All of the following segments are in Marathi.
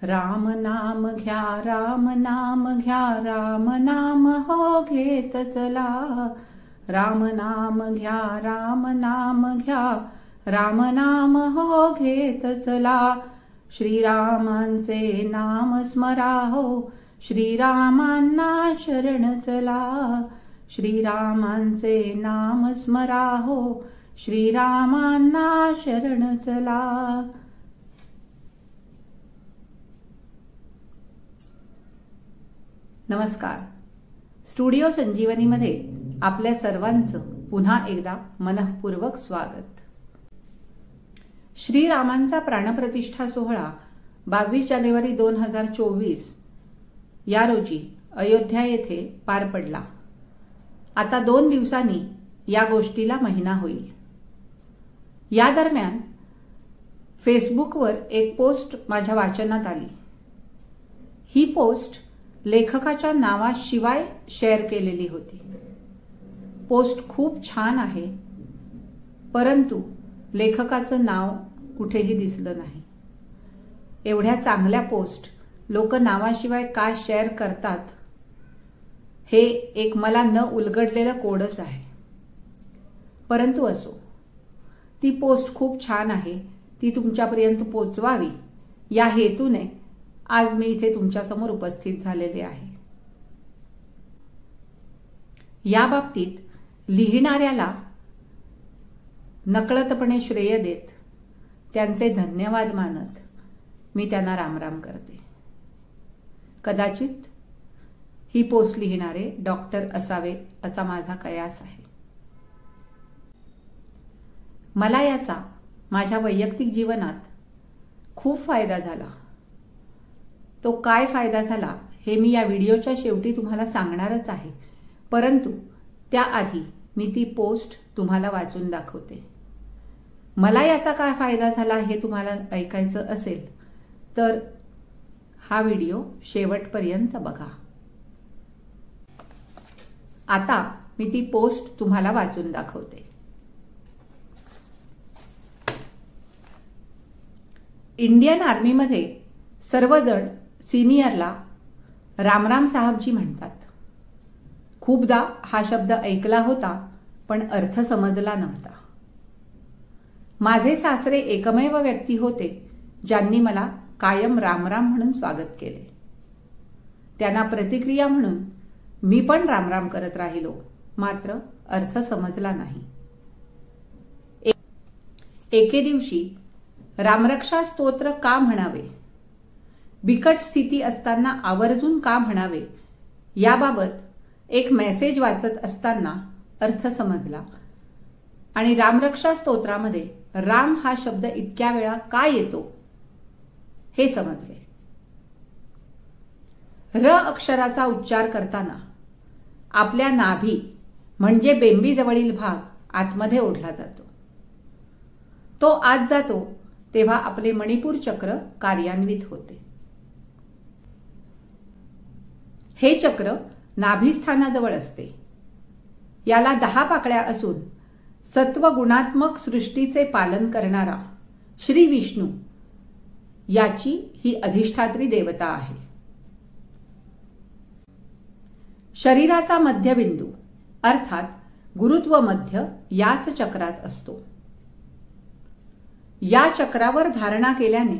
राम नाम घ्या, राम नाम घ्या, राम नाम हो घेत चला. राम नाम घ्या, राम नाम घ्या, राम नाम हो घेत चला. श्रीरामांचे नाम स्मरा हो, श्रीरामांना शरण चला. श्रीरामांचे नाम स्मरा हो, श्रीरामांना शरण चला. नमस्कार. स्टुडिओ संजीवनीमध्ये आपल्या सर्वांचं पुन्हा एकदा मनःपूर्वक स्वागत. श्रीरामांचा प्राणप्रतिष्ठा सोहळा 22 जानेवारी 2024 या रोजी अयोध्या येथे पार पडला. आता 2 दिवसांनी या गोष्टीला महिना होईल. या दरम्यान फेसबुकवर एक पोस्ट माझ्या वाचनात आली. ही पोस्ट लेखकाच्या नावाशिवाय शेअर केलेली होती. पोस्ट खूप छान आहे, परंतु लेखकाचं नाव कुठेही दिसलं नाही. एवढ्या चांगल्या पोस्ट लोक नावाशिवाय का शेअर करतात, हे एक मला न उलगडलेलं कोडच आहे. परंतु असो, ती पोस्ट खूप छान आहे, ती तुमच्यापर्यंत पोचवावी या हेतूने आज मी इथे तुमच्यासमोर उपस्थित झालेले आहे. या बाबतीत लिहिणाऱ्याला नकळतपणे श्रेय देत, त्यांचे धन्यवाद मानत मी त्यांना रामराम करते. कदाचित ही पोस्ट लिहिणारे डॉक्टर असावे असा माझा कयास आहे. मला याचा माझ्या वैयक्तिक जीवनात खूप फायदा झाला. तो काय फायदा झाला हे मी या व्हिडिओच्या शेवटी तुम्हाला सांगणारच आहे, परंतु त्याआधी मी ती पोस्ट तुम्हाला वाचून दाखवते. मला याचा काय फायदा झाला हे तुम्हाला ऐकायचं असेल तर हा व्हिडिओ शेवटपर्यंत बघा. आता मी ती पोस्ट तुम्हाला वाचून दाखवते. इंडियन आर्मीमध्ये सर्वजण सिनियरला रामराम साहबजी म्हणतात. खूपदा हा शब्द ऐकला होता, पण अर्थ समजला नव्हता. माझे सासरे एकमेव व्यक्ती होते ज्यांनी मला कायम रामराम म्हणून स्वागत केले. त्यांना प्रतिक्रिया म्हणून मी पण रामराम करत राहिलो, मात्र अर्थ समजला नाही. एके दिवशी रामरक्षा स्तोत्र का म्हणावे, बिकट स्थिती असताना आवर्जून का म्हणावे याबाबत एक मेसेज वाचत असताना अर्थ समजला आणि रामरक्षा स्तोत्रामध्ये राम हा शब्द इतक्या वेळा का येतो हे समजले. र अक्षराचा उच्चार करताना आपल्या नाभी म्हणजे बेंबीजवळील भाग आतमध्ये ओढला जातो. तो आत जातो तेव्हा आपले मणिपूर चक्र कार्यान्वित होते. हे चक्र नाभिस्थानाजवळ असते. याला 10 पाकळ्या असून सत्वगुणात्मक सृष्टीचे पालन करणारा श्री विष्णू याची ही अधिष्ठात्री देवता आहे. शरीराचा मध्यबिंदू अर्थात गुरुत्व मध्य याच चक्रात असतो. या चक्रावर धारणा केल्याने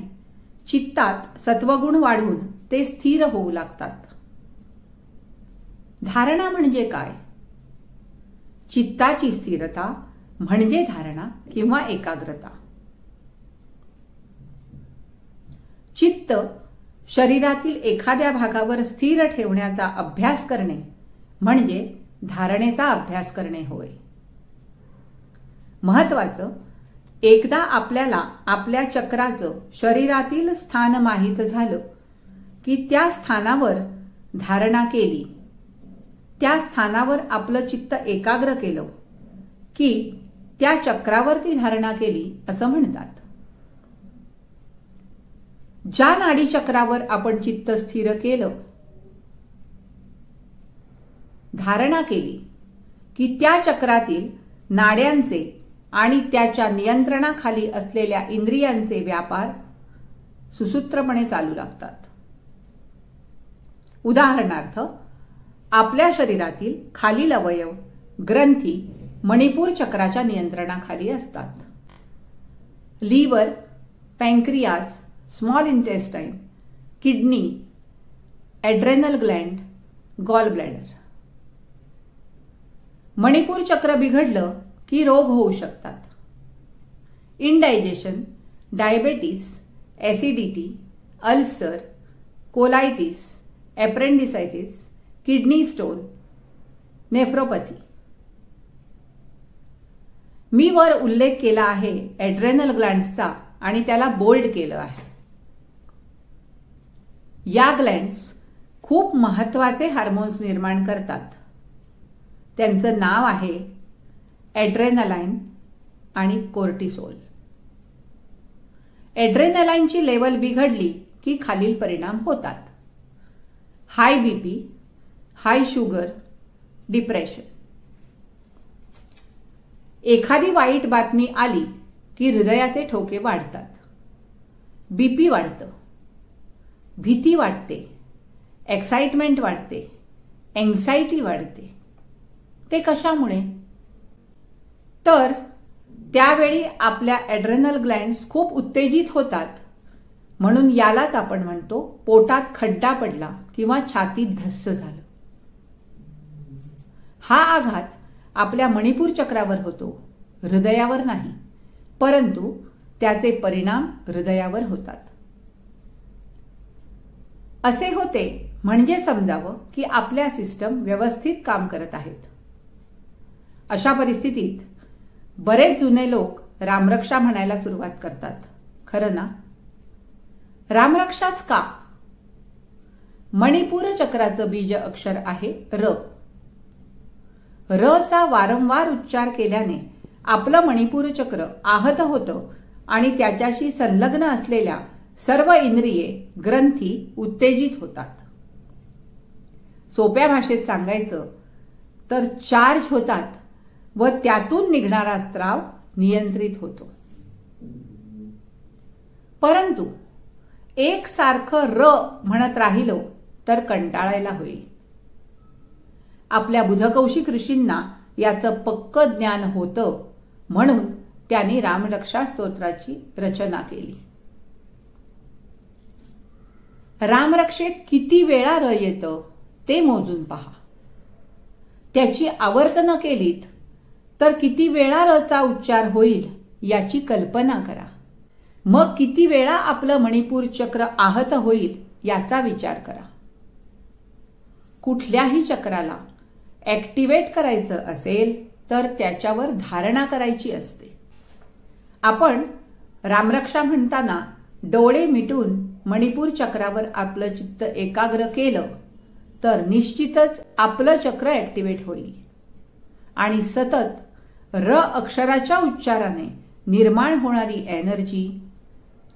चित्तात सत्वगुण वाढून ते स्थिर होऊ लागतात. धारणा म्हणजे काय? चित्ताची स्थिरता म्हणजे धारणा किंवा एकाग्रता. चित्त शरीरातील एखाद्या भागावर स्थिर ठेवण्याचा अभ्यास करणे म्हणजे धारणेचा अभ्यास करणे होय. महत्वाचं, एकदा आपल्याला आपल्या चक्राचं शरीरातील स्थान माहीत झालं की त्या स्थानावर धारणा केली, त्या स्थानावर आपलं चित्त एकाग्र केलं की त्या चक्रावरती धारणा केली असं म्हणतात. ज्या नाडी चक्रावर आपण चित्त स्थिर केलं, धारणा केली की त्या चक्रातील नाड्यांचे आणि त्याच्या नियंत्रणाखाली असलेल्या इंद्रियांचे व्यापार सुसूत्रपणे चालू लागतात. उदाहरणार्थ, आपल्या शरीरातील खालील अवयव ग्रंथी मणिपूर चक्राच्या नियंत्रणाखाली असतात. Liver, pancreas, small intestine, kidney, adrenal gland, gall bladder. Manipur chakra बिघडलं की रोग होऊ शकतात. Indigestion, diabetes, acidity, ulcer, colitis, appendicitis, kidney stone, nephropathy. मी वर उल्लेख केला आहे ॲड्रेनल ग्लँड्सचा आणि त्याला बोल्ड केलं आहे. या ग्लँड्स खूप महत्वाचे हार्मोन्स निर्माण करतात. त्यांचं नाव आहे ॲड्रेनालाईन आणि कोर्टिसोल. ॲड्रेनालाईनची लेवल बिघडली की खालील परिणाम होतात: हाय बीपी, हाय शुगर, डिप्रेशन. एखादी वाईट बातमी आली की हृदयाचे ठोके वाढतात, बीपी वाढतं, भीती वाटते, एक्साइटमेंट वाढते, एन्झायटी वाढते. ते कशामुळे? तर त्यावेळी आपल्या ॲड्रेनल ग्लँड्स खूप उत्तेजित होतात, म्हणून यालाच आपण म्हणतो पोटात खड्डा पडला किंवा छातीत धस्स झालं. हा आघात आपल्या मणिपूर चक्रावर होतो, हृदयावर नाही, परंतु त्याचे परिणाम हृदयावर होतात. असे होते म्हणजे समजावं की आपल्या सिस्टम व्यवस्थित काम करत आहेत. अशा परिस्थितीत बरेच जुने लोक रामरक्षा म्हणायला सुरुवात करतात. खरं ना? रामरक्षाच का? मणिपूर चक्राचं बीज अक्षर आहे र. र चा वारंवार उच्चार केल्याने आपलं मणिपूर चक्र आहत होतं आणि त्याच्याशी संलग्न असलेल्या सर्व इंद्रिये, ग्रंथी उत्तेजित होतात. सोप्या भाषेत सांगायचं तर चार्ज होतात व त्यातून निघणारा स्त्राव नियंत्रित होतो. परंतु एकसारखं र म्हणत राहिलो तर कंटाळायला होईल. आपल्या बुधकौशिक ऋषींना याचं पक्क ज्ञान होतं, म्हणून त्यांनी रामरक्षा स्तोत्राची रचना केली. रामरक्षेत किती वेळा र येतं ते मोजून पहा. त्याची आवर्तनं केलीत तर किती वेळा रचा उच्चार होईल याची कल्पना करा. मग किती वेळा आपलं मणिपूर चक्र आहत होईल याचा विचार करा. कुठल्याही चक्राला ऍक्टिव्हेट करायचं असेल तर त्याच्यावर धारणा करायची असते. आपण रामरक्षा म्हणताना डोळे मिटून मणिपूर चक्रावर आपलं चित्त एकाग्र केलं तर निश्चितच आपलं चक्र ऍक्टिव्हेट होईल आणि सतत र अक्षराच्या उच्चाराने निर्माण होणारी एनर्जी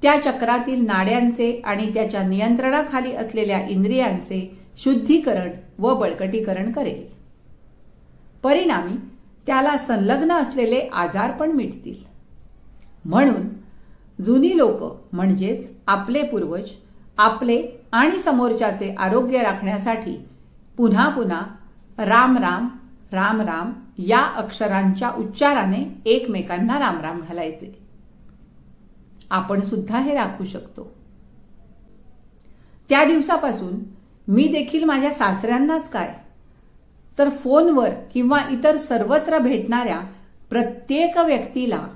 त्या चक्रातील नाड्यांचे आणि त्याच्या नियंत्रणाखाली असलेल्या इंद्रियांचे शुद्धीकरण व बळकटीकरण करेल. परिणामी त्याला संलग्न असलेले आजार पण मिटतील. म्हणून जुनी लोक म्हणजेच आपले पूर्वज आपले आणि समोरच्याचे आरोग्य राखण्यासाठी पुन्हा पुन्हा राम राम राम राम या अक्षरांच्या उच्चाराने एकमेकांना रामराम घालायचे. आपण सुद्धा हे राखू शकतो. त्या दिवसापासून मी देखील माझ्या सासऱ्यांनाच काय तर फोनवर किंवा इतर सर्वत्र भेटणाऱ्या प्रत्येक व्यक्तीला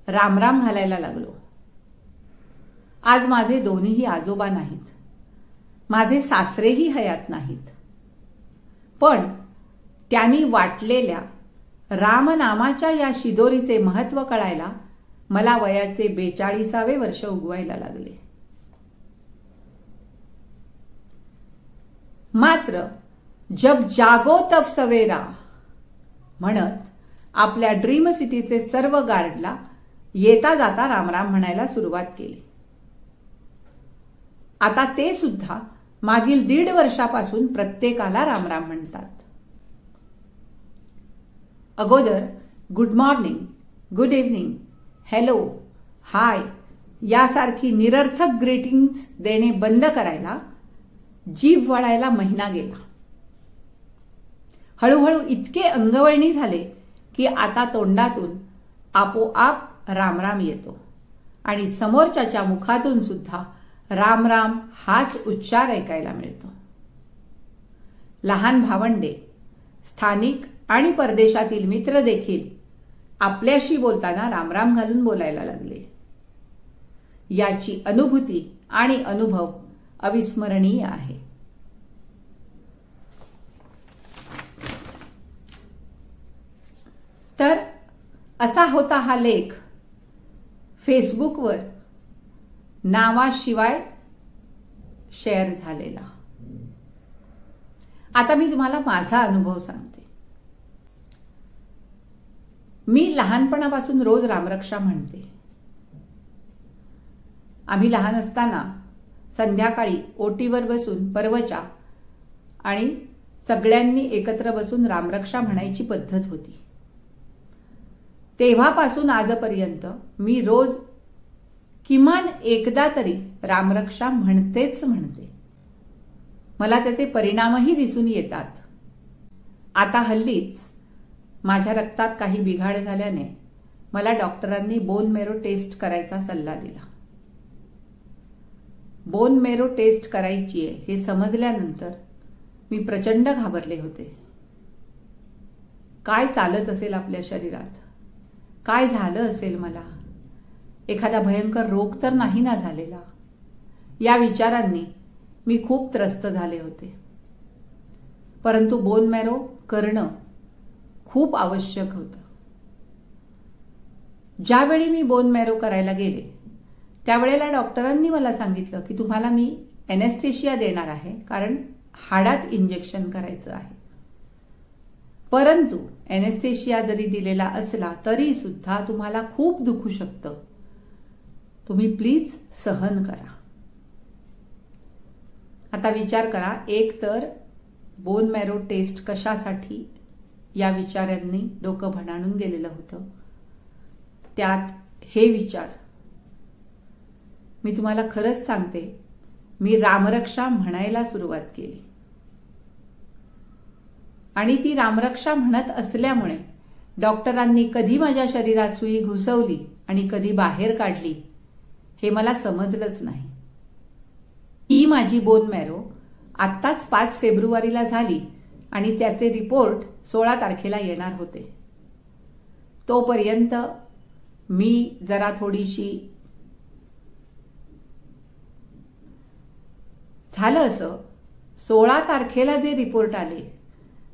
रामराम घालायला लागलो. आज माझे दोन्हीही आजोबा नाहीत, माझे सासरेही हयात नाहीत, पण त्यांनी वाटलेल्या रामनामाच्या या शिदोरीचे महत्व कळायला मला वयाचे 42वे वर्ष उगवायला लागले. मात्र जब जागो तब सवेरा म्हणत आपल्या ड्रीम सिटीचे सर्व गार्डला येता जाता रामराम म्हणायला सुरुवात केली. आता ते सुद्धा मागील 1.5 वर्षापासून प्रत्येकाला रामराम म्हणतात. अगोदर good morning, good evening, hello, hi, यासारखी निरर्थक ग्रीटिंग्स देणे बंद करायला जीभ वळायला महिना गेला. हळूहळू इतके अंगवळणी झाले की आता तोंडातून आपोआप रामराम येतो आणि समोरच्याच्या मुखातून सुद्धा राम राम हाच उच्चार ऐकायला मिळतो. लहान भावंडे, स्थानिक आणि परदेशातील मित्र देखील आपल्याशी बोलताना रामराम घालून बोलायला लागले. याची अनुभूती आणि अनुभव अविस्मरणीय आहे. तर असा होता हा लेख फेसबुकवर नावाशिवाय शेअर झालेला. आता मी तुम्हाला माझा अनुभव सांगते. मी लहानपणापासून रोज रामरक्षा म्हणते. आम्ही लहान असताना संध्याकाळी ओटीवर बसून परवचा आणि सगळ्यांनी एकत्र बसून रामरक्षा म्हणायची पद्धत होती. तेव्हापासून आजपर्यंत मी रोज किमान एकदा तरी रामरक्षा म्हणतेच म्हणते. मला त्याचे परिणामही दिसून येतात. आता हल्लीच माझ्या रक्तात काही बिघाड झाल्याने मला डॉक्टरांनी बोन मॅरो टेस्ट करायचा सल्ला दिला. बोन मॅरो टेस्ट करायची आहे हे समजल्यानंतर मी प्रचंड घाबरले होते. काय चालत असेल आपल्या शरीरात, काय झालं असेल मला, एखादा भयंकर रोग तर नाही ना झालेला, या विचारांनी मी खूप त्रस्त झाले होते. परंतु बोन मॅरो करणं खूप आवश्यक होतं. ज्यावेळी मी बोन मॅरो करायला गेले त्यावेळेला डॉक्टरांनी मला सांगितलं की तुम्हाला मी एनेस्थेशिया देणार आहे, कारण हाडात इंजेक्शन करायचं आहे. परंतु एनेस्थेशिया जरी दिलेला असला तरी सुद्धा तुम्हाला खूप दुखू शकतं. तुम्ही प्लीज सहन करा. आता विचार करा, एक तर बोन मॅरो टेस्ट कशासाठी या विचारांनी डोकं भणाणून गेलेलं होतं, त्यात हे विचार. मी तुम्हाला खरंच सांगते, मी रामरक्षा म्हणायला सुरुवात केली आणि ती रामरक्षा म्हणत असल्यामुळे डॉक्टरांनी कधी माझ्या शरीरात सुई घुसवली आणि कधी बाहेर काढली हे मला समजलंच नाही. ही माझी बोन मॅरो आत्ताच 5 फेब्रुवारीला झाली आणि त्याचे रिपोर्ट 16 तारखेला येणार होते. तोपर्यंत मी जरा थोडीशी झालं असं, 16 तारखेला जे रिपोर्ट आले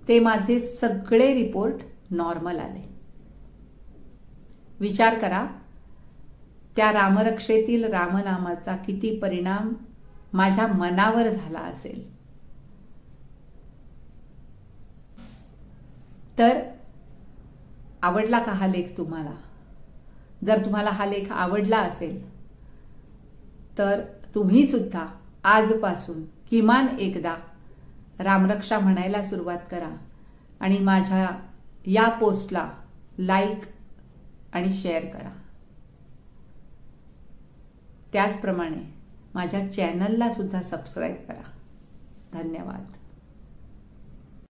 ते माझे सगळे रिपोर्ट नॉर्मल आले. विचार करा, त्या रामरक्षेतील रामनामाचा किती परिणाम माझ्या मनावर झाला असेल. तर आवडला का हा लेख तुम्हाला? जर तुम्हाला हा लेख आवडला असेल तर तुम्ही सुद्धा आजपासून किमान एकदा रामरक्षा म्हणायला सुरुवात करा आणि माझ्या या पोस्टला लाईक आणि शेअर करा. त्याचप्रमाणे माझ्या चॅनलला सुद्धा सबस्क्राईब करा. धन्यवाद.